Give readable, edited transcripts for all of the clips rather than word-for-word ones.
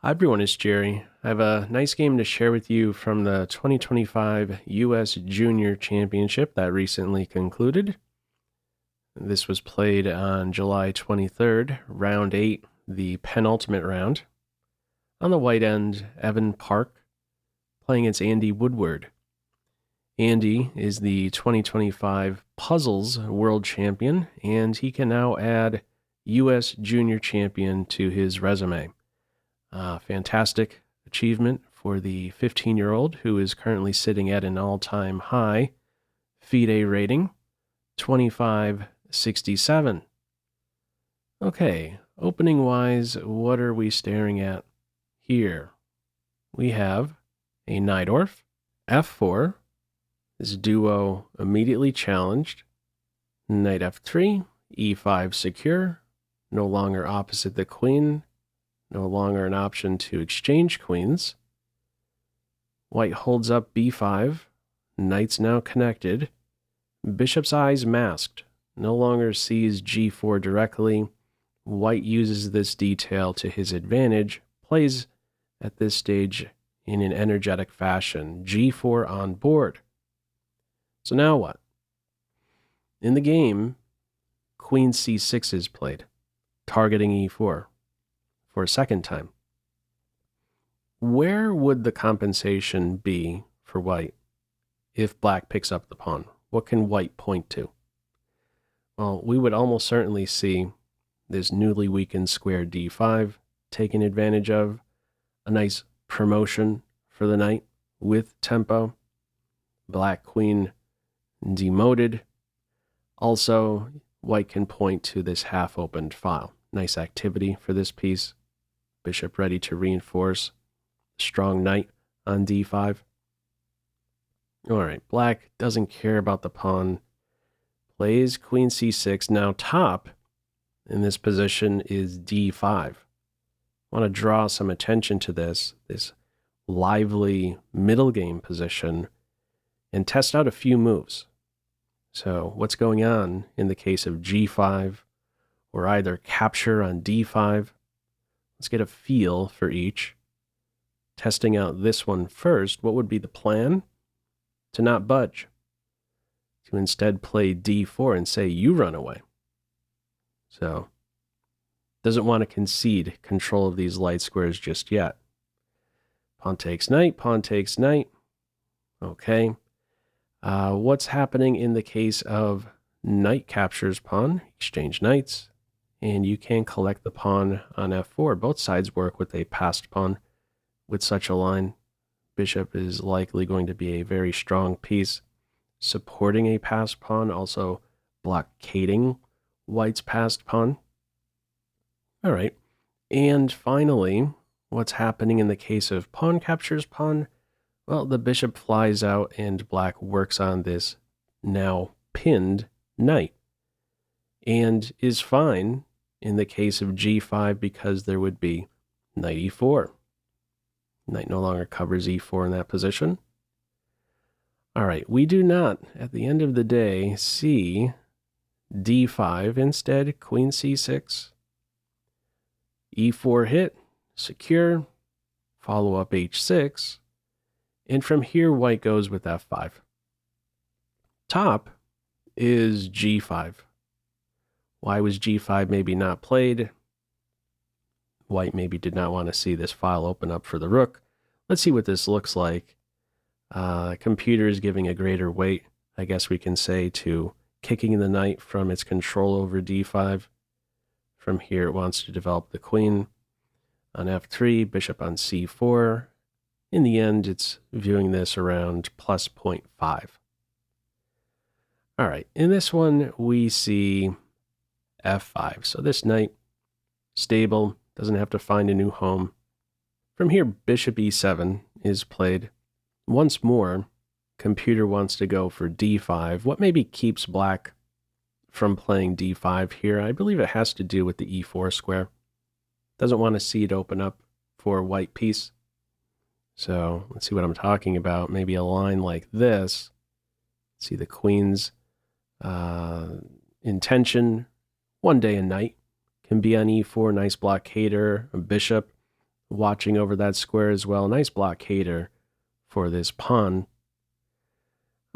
Hi everyone, it's Jerry. I have a nice game to share with you from the 2025 U.S. Junior Championship that recently concluded. This was played on July 23rd, round 8, the penultimate round. On the white end, Evan Park playing against Andy Woodward. Andy is the 2025 Puzzles World Champion, and he can now add U.S. Junior Champion to his resume. Fantastic achievement for the 15-year-old who is currently sitting at an all-time high FIDE rating, 2567. Okay, opening-wise, what are we staring at here? We have a Najdorf, f4. This duo immediately challenged. Knight f3, e5 secure, no longer opposite the queen. No longer an option to exchange queens. White holds up b5. Knight's now connected. Bishop's eyes masked. No longer sees g4 directly. White uses this detail to his advantage. Plays at this stage in an energetic fashion. g4 on board. So now what? In the game, queen c6 is played, targeting e4. For a second time. Where would the compensation be for white if black picks up the pawn? What can white point to? Well, we would almost certainly see this newly weakened square d5 taken advantage of, a nice promotion for the knight with tempo, black queen demoted. Also, white can point to this half-opened file. Nice activity for this piece. Bishop ready to reinforce. Strong knight on d5. All right, black doesn't care about the pawn. Plays queen c6. Now top in this position is d5. I want to draw some attention to this lively middle game position and test out a few moves. So what's going on in the case of g5 or either capture on d5? Let's get a feel for each. Testing out this one first, what would be the plan? To not budge. To instead play d4 and say, you run away. So, doesn't want to concede control of these light squares just yet. Pawn takes knight, pawn takes knight. Okay. What's happening in the case of knight captures pawn? Exchange knights. And you can collect the pawn on f4. Both sides work with a passed pawn. With such a line, bishop is likely going to be a very strong piece, supporting a passed pawn, also blockading white's passed pawn. All right. And finally, what's happening in the case of pawn captures pawn? Well, the bishop flies out and black works on this now pinned knight and is fine in the case of g5 because there would be knight e4. Knight no longer covers e4 in that position. All right, we do not, at the end of the day, see d5. Instead, queen c6. e4 hit, secure, follow up h6. And from here, white goes with f5. Top is g5. Why was g5 maybe not played? White maybe did not want to see this file open up for the rook. Let's see what this looks like. Computer is giving a greater weight, I guess we can say, to kicking the knight from its control over d5. From here, it wants to develop the queen on f3, bishop on c4. In the end, it's viewing this around plus 0.5. All right, in this one, we see f5. So this knight, stable, doesn't have to find a new home. From here, bishop e7 is played. Once more, computer wants to go for d5. What maybe keeps black from playing d5 here? I believe it has to do with the e4 square. Doesn't want to see it open up for a white piece. So let's see what I'm talking about. Maybe a line like this. See the queen's intention. One day a knight can be on e4, nice blockader, a bishop watching over that square as well. Nice blockader for this pawn.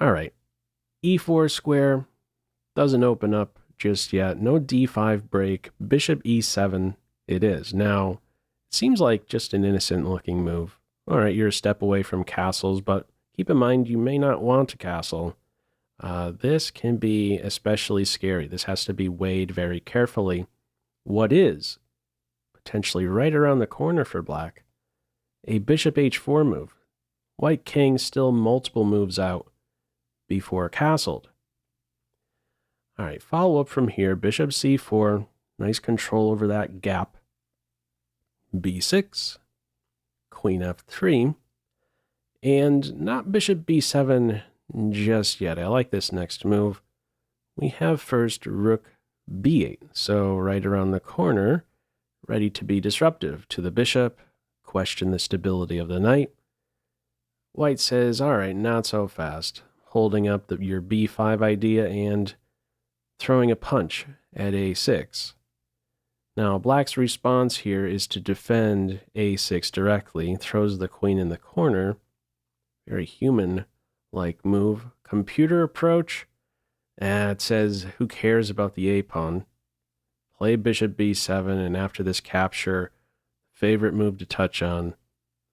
All right, e4 square doesn't open up just yet. No d5 break. Bishop e7 it is. Now, it seems like just an innocent looking move. All right, you're a step away from castles, but keep in mind you may not want a castle. This can be especially scary. This has to be weighed very carefully. What is potentially right around the corner for black? A bishop h4 move. White king still multiple moves out before castled. All right, follow up from here. Bishop c4, nice control over that gap. b6, queen f3, and not bishop b7 just yet. I like this next move. We have first rook b8, so right around the corner, ready to be disruptive to the bishop, question the stability of the knight. White says, all right, not so fast, holding up your b5 idea and throwing a punch at a6. Now, black's response here is to defend a6 directly, throws the queen in the corner. Very human-like move. Computer approach, it says, who cares about the a-pawn? Play bishop b7, and after this capture, favorite move to touch on,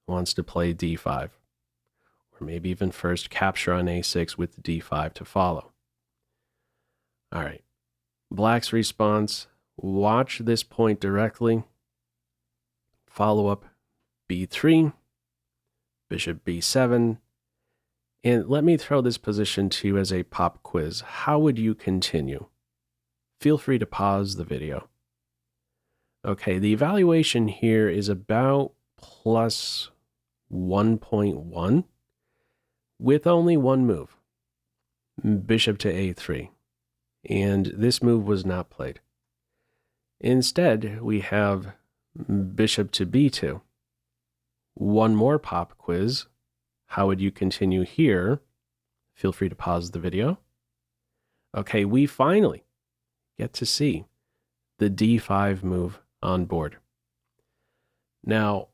wants to play d5. Or maybe even first capture on a6 with d5 to follow. All right, black's response, watch this point directly. Follow up b3, bishop b7. And let me throw this position to you as a pop quiz. How would you continue? Feel free to pause the video. Okay, the evaluation here is about plus 1.1 with only one move, bishop to a3. And this move was not played. Instead, we have bishop to b2. One more pop quiz. How would you continue here? Feel free to pause the video. Okay, we finally get to see the d5 move on board. Now,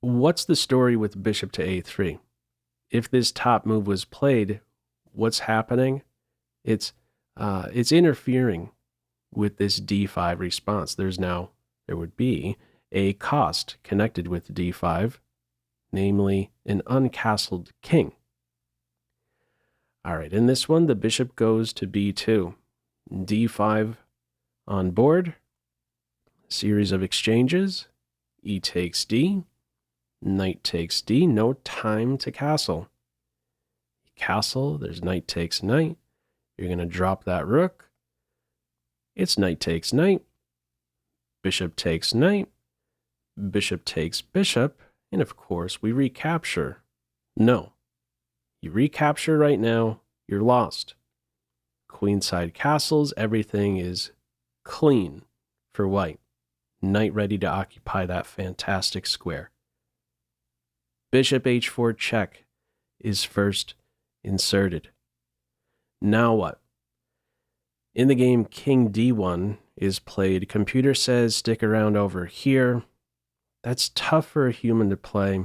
what's the story with bishop to a3? If this top move was played, what's happening? It's interfering with this d5 response. There would be a cost connected with d5, namely an uncastled king. All right, in this one, the bishop goes to b2. d5 on board. Series of exchanges. E takes d. Knight takes d. No time to castle. Castle, there's knight takes knight. You're going to drop that rook. It's knight takes knight. Bishop takes knight. Bishop takes bishop. And of course, we recapture. No. You recapture right now, you're lost. Queenside castles, everything is clean for white. Knight ready to occupy that fantastic square. Bishop h4 check is first inserted. Now what? In the game, king d1 is played. Computer says stick around over here. That's tough for a human to play.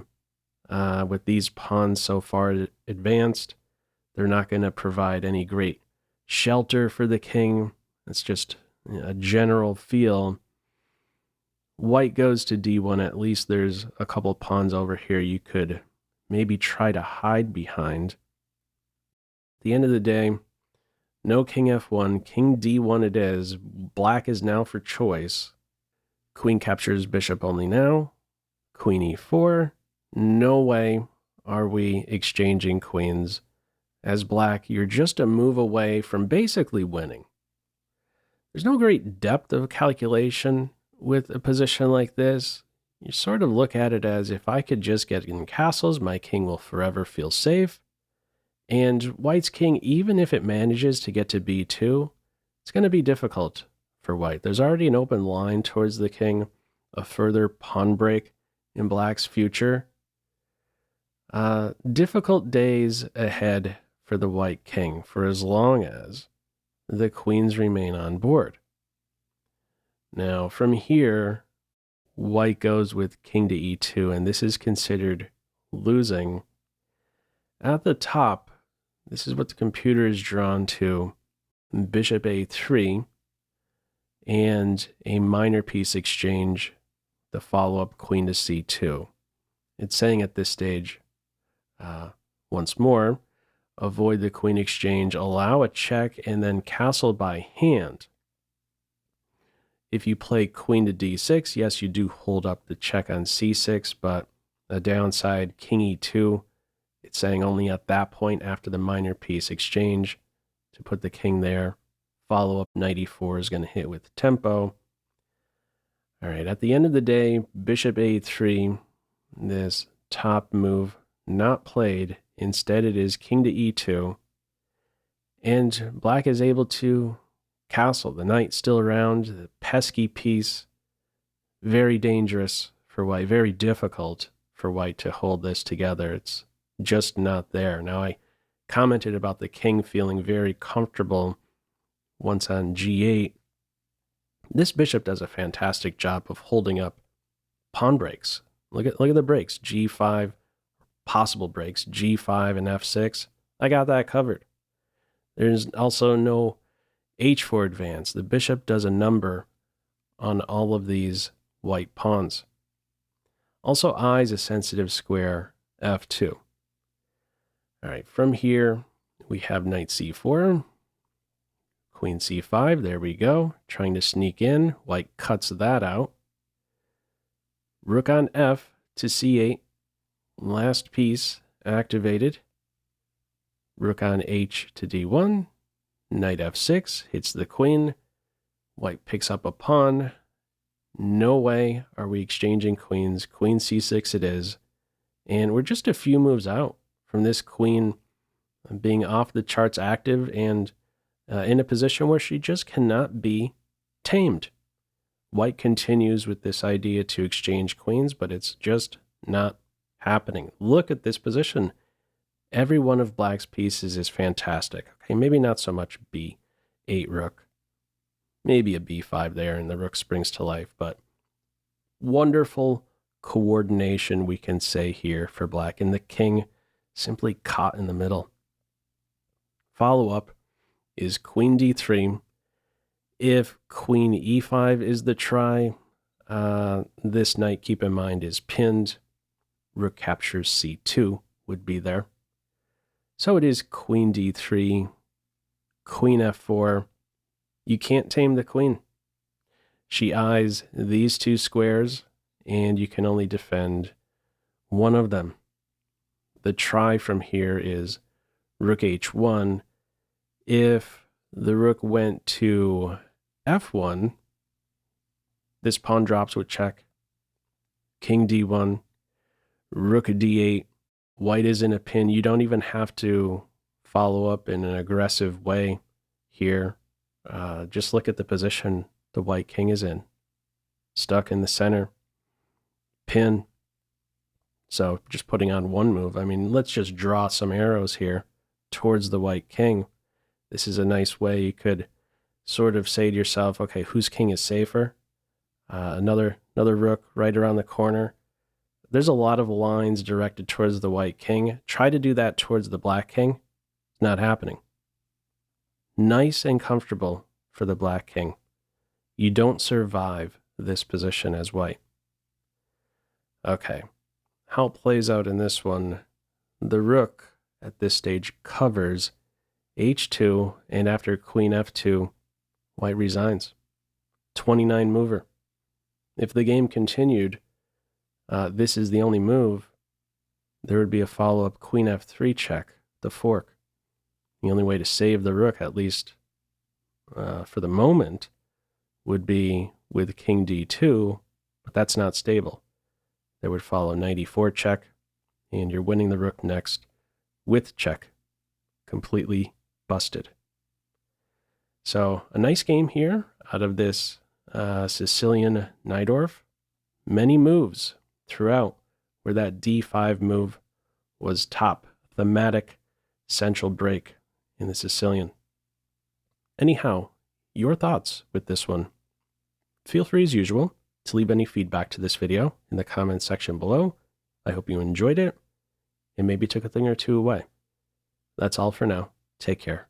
With these pawns so far advanced, they're not going to provide any great shelter for the king. It's just a general feel. White goes to d1. At least there's a couple pawns over here you could maybe try to hide behind. At the end of the day, no king f1, king d1 it is. Black is now for choice. Queen captures bishop only now. Queen e4. No way are we exchanging queens. As black, you're just a move away from basically winning. There's no great depth of calculation with a position like this. You sort of look at it as, if I could just get in castles, my king will forever feel safe. And white's king, even if it manages to get to b2, it's going to be difficult for white. There's already an open line towards the king, a further pawn break in black's future. Difficult days ahead for the white king for as long as the queens remain on board. Now, from here, white goes with king to e2, and this is considered losing. At the top, this is what the computer is drawn to. Bishop a3 and a minor piece exchange, the follow-up queen to c2. It's saying at this stage, once more, avoid the queen exchange, allow a check, and then castle by hand. If you play queen to d6, yes, you do hold up the check on c6, but a downside, king e2, it's saying only at that point after the minor piece exchange to put the king there. Follow-up knight e4 is going to hit with tempo. All right, at the end of the day, bishop a3, this top move, not played. Instead, it is king to e2. And black is able to castle. The knight still around, the pesky piece. Very dangerous for white, very difficult for white to hold this together. It's just not there. Now, I commented about the king feeling very comfortable once on g8. This bishop does a fantastic job of holding up pawn breaks. Look at the breaks, g5, possible breaks, g5 and f6. I got that covered. There's also no h4 advance. The bishop does a number on all of these white pawns. Also, I is a sensitive square, f2. All right, from here, we have knight c4, queen c5, there we go, trying to sneak in. White cuts that out. Rook on f to c8, last piece activated. Rook on h to d1, knight f6, hits the queen. White picks up a pawn. No way are we exchanging queens. Queen c6 it is. And we're just a few moves out from this queen being off the charts active and in a position where she just cannot be tamed. White continues with this idea to exchange queens, but it's just not happening. Look at this position. Every one of black's pieces is fantastic. Okay, maybe not so much b8 rook. Maybe a b5 there and the rook springs to life, but wonderful coordination we can say here for black, and the king simply caught in the middle. Follow-up is queen d3. If queen e5 is the try, this knight, keep in mind, is pinned. Rook captures c2 would be there. So it is queen d3, queen f4. You can't tame the queen. She eyes these two squares, and you can only defend one of them. The try from here is rook h1. If the rook went to f1, this pawn drops with check. King d1, rook d8. White is in a pin. You don't even have to follow up in an aggressive way here. Just look at the position the white king is in. Stuck in the center. Pin. So just putting on one move. I mean, let's just draw some arrows here towards the white king. This is a nice way you could sort of say to yourself, okay, whose king is safer? Another rook right around the corner. There's a lot of lines directed towards the white king. Try to do that towards the black king. It's not happening. Nice and comfortable for the black king. You don't survive this position as white. Okay, how it plays out in this one, the rook at this stage covers h2, and after queen f2, white resigns. 29 mover. If the game continued, this is the only move, there would be a follow-up queen f3 check, the fork. The only way to save the rook, at least for the moment, would be with king d2, but that's not stable. There would follow knight e4 check, and you're winning the rook next with check. Completely busted. So a nice game here out of this Sicilian Najdorf. Many moves throughout where that d5 move was top, thematic, central break in the Sicilian. Anyhow, your thoughts with this one. Feel free as usual to leave any feedback to this video in the comments section below. I hope you enjoyed it and maybe took a thing or two away. That's all for now. Take care.